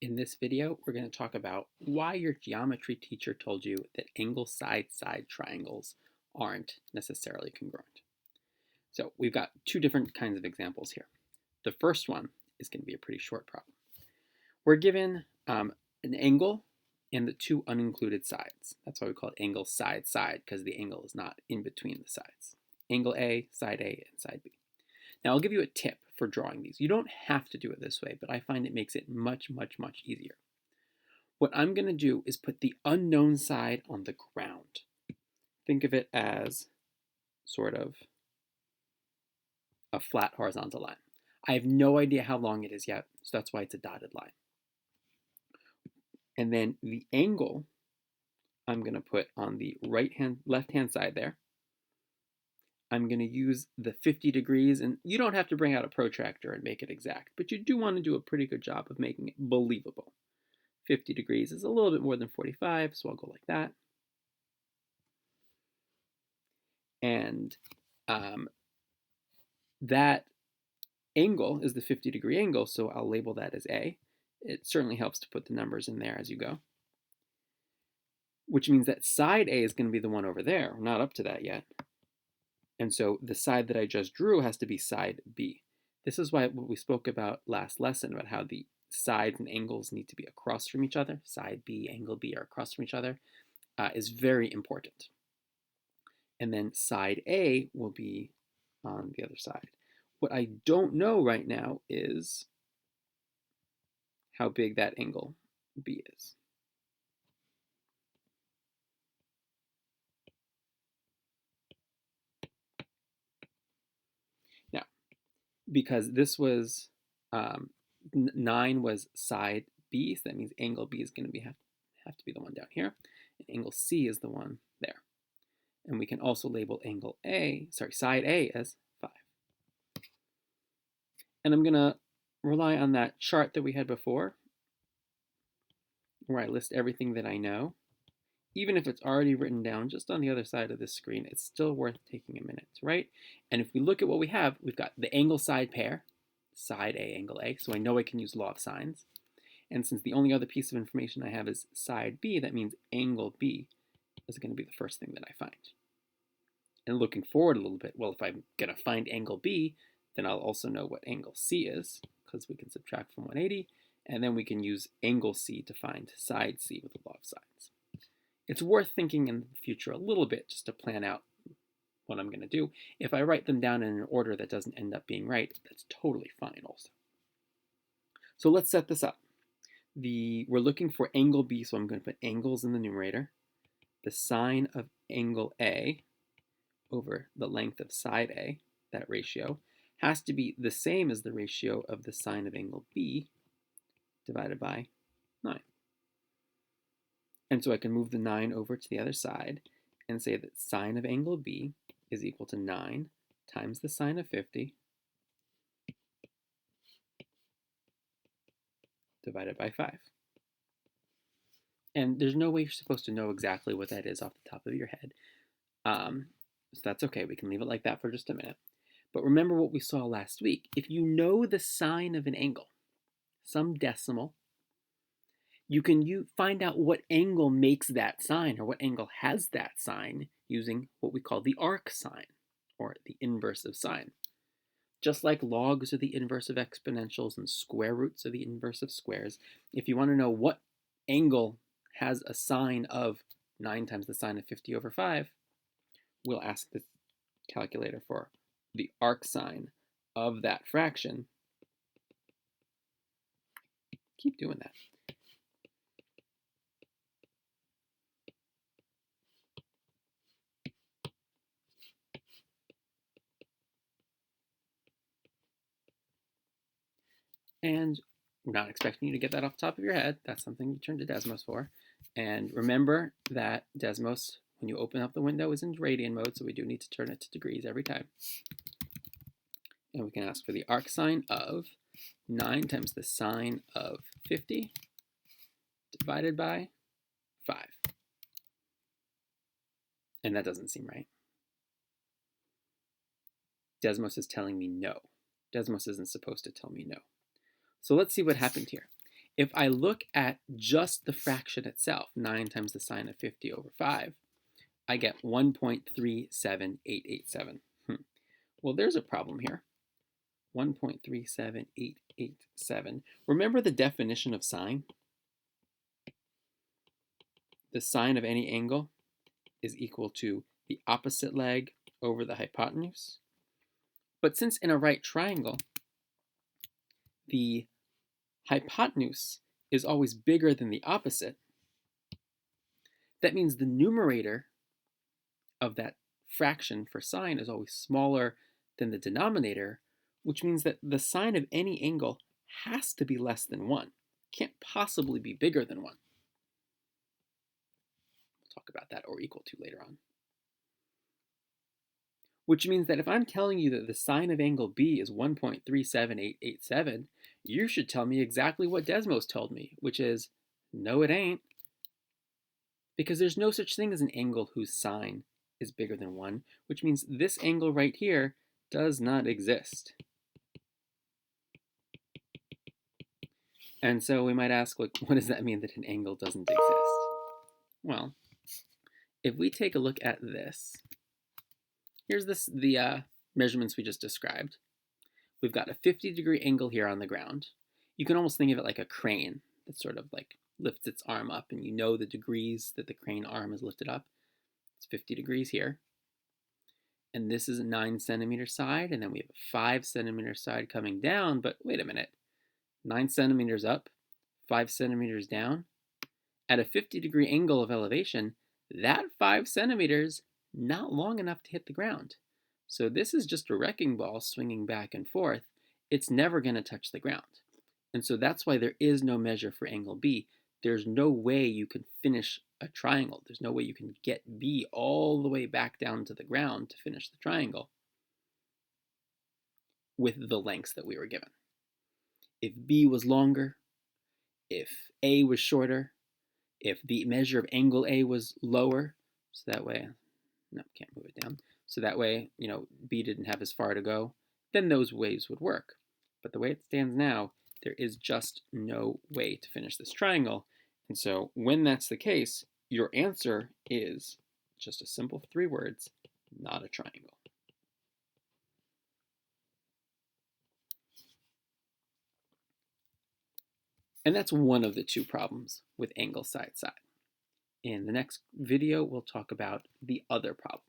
In this video, we're going to talk about why your geometry teacher told you that angle side-side triangles aren't necessarily congruent. So we've got two different kinds of examples here. The first one is going to be a pretty short problem. We're given an angle and the two unincluded sides. That's why we call it angle side-side, because the angle is not in between the sides. Angle A, and side B. Now I'll give you a tip for drawing these. You don't have to do it this way, but I find it makes it much, much, much easier. What I'm going to do is put the unknown side on the ground. Think of it as sort of a flat horizontal line. I have no idea how long it is yet, so that's why it's a dotted line. And then the angle I'm going to put on the left-hand side there. I'm going to use the 50 degrees, and you don't have to bring out a protractor and make it exact, but you do want to do a pretty good job of making it believable. 50 degrees is a little bit more than 45, so I'll go like that. And that angle is the 50-degree angle, so I'll label that as A. It certainly helps to put the numbers in there as you go, which means that side A is going to be the one over there. We're not up to that yet. And so the side that I just drew has to be side B. This is why what we spoke about last lesson about how the sides and angles need to be across from each other. Side B, angle B are across from each other is very important. And then side A will be on the other side. What I don't know right now is how big that angle B is. Now, because this was 9 was side B, so that means angle B is going to have to be the one down here, and angle C is the one there. And we can also label side A as 5. And I'm going to rely on that chart that we had before, where I list everything that I know. Even if it's already written down just on the other side of this screen, it's still worth taking a minute to write. And if we look at what we have, we've got the angle side pair, side A, angle A, so I know I can use law of sines. And since the only other piece of information I have is side B, that means angle B is going to be the first thing that I find. And looking forward a little bit, well, if I'm going to find angle B, then I'll also know what angle C is, because we can subtract from 180, and then we can use angle C to find side C with the law of sines. It's worth thinking in the future a little bit just to plan out what I'm going to do. If I write them down in an order that doesn't end up being right, that's totally fine also. So let's set this up. We're looking for angle B, so I'm going to put angles in the numerator. The sine of angle A over the length of side A, that ratio, has to be the same as the ratio of the sine of angle B divided by 9. And so I can move the 9 over to the other side and say that sine of angle B is equal to 9 times the sine of 50 divided by 5. And there's no way you're supposed to know exactly what that is off the top of your head. So that's okay. We can leave it like that for just a minute. But remember what we saw last week. If you know the sign of an angle, some decimal, you can find out what angle makes that sign or what angle has that sign using what we call the arc sign or the inverse of sine. Just like logs are the inverse of exponentials and square roots are the inverse of squares, if you want to know what angle has a sign of 9 times the sine of 50 over 5, we'll ask the calculator for the arc sign of that fraction. Keep doing that. And we're not expecting you to get that off the top of your head. That's something you turn to Desmos for. And remember that Desmos, when you open up the window, is in radian mode, so we do need to turn it to degrees every time. And we can ask for the arc sign of 9 times the sine of 50 divided by 5. And that doesn't seem right. Desmos is telling me no. Desmos isn't supposed to tell me no. So let's see what happened here. If I look at just the fraction itself, 9 times the sine of 50 over 5, I get 1.37887. Well, there's a problem here. 1.37887. Remember the definition of sine? The sine of any angle is equal to the opposite leg over the hypotenuse. But since in a right triangle, the hypotenuse is always bigger than the opposite, that means the numerator of that fraction for sine is always smaller than the denominator, which means that the sine of any angle has to be less than 1. Can't possibly be bigger than 1. We'll talk about that, or equal to, later on. Which means that if I'm telling you that the sine of angle B is 1.37887, you should tell me exactly what Desmos told me, which is, no it ain't. Because there's no such thing as an angle whose sine is bigger than 1, which means this angle right here does not exist. And so we might ask, like, what does that mean that an angle doesn't exist? Well, if we take a look at this, here's the measurements we just described. We've got a 50-degree angle here on the ground. You can almost think of it like a crane that sort of like lifts its arm up, and you know the degrees that the crane arm is lifted up. It's 50 degrees here. And this is a 9 centimeter side, and then we have a 5 centimeter side coming down, but wait a minute. 9 centimeters up, 5 centimeters down. At a 50-degree angle of elevation, that 5 centimeters not long enough to hit the ground. So this is just a wrecking ball swinging back and forth. It's never going to touch the ground. And so that's why there is no measure for angle B. There's no way you can finish a triangle. There's no way you can get B all the way back down to the ground to finish the triangle with the lengths that we were given. If B was longer, if A was shorter, if the measure of angle A was lower, so that way, no, can't move it down. So that way, B didn't have as far to go, then those ways would work. But the way it stands now, there is just no way to finish this triangle. And so when that's the case, your answer is just a simple 3 words, not a triangle. And that's one of the 2 problems with angle side-side. In the next video, we'll talk about the other problem.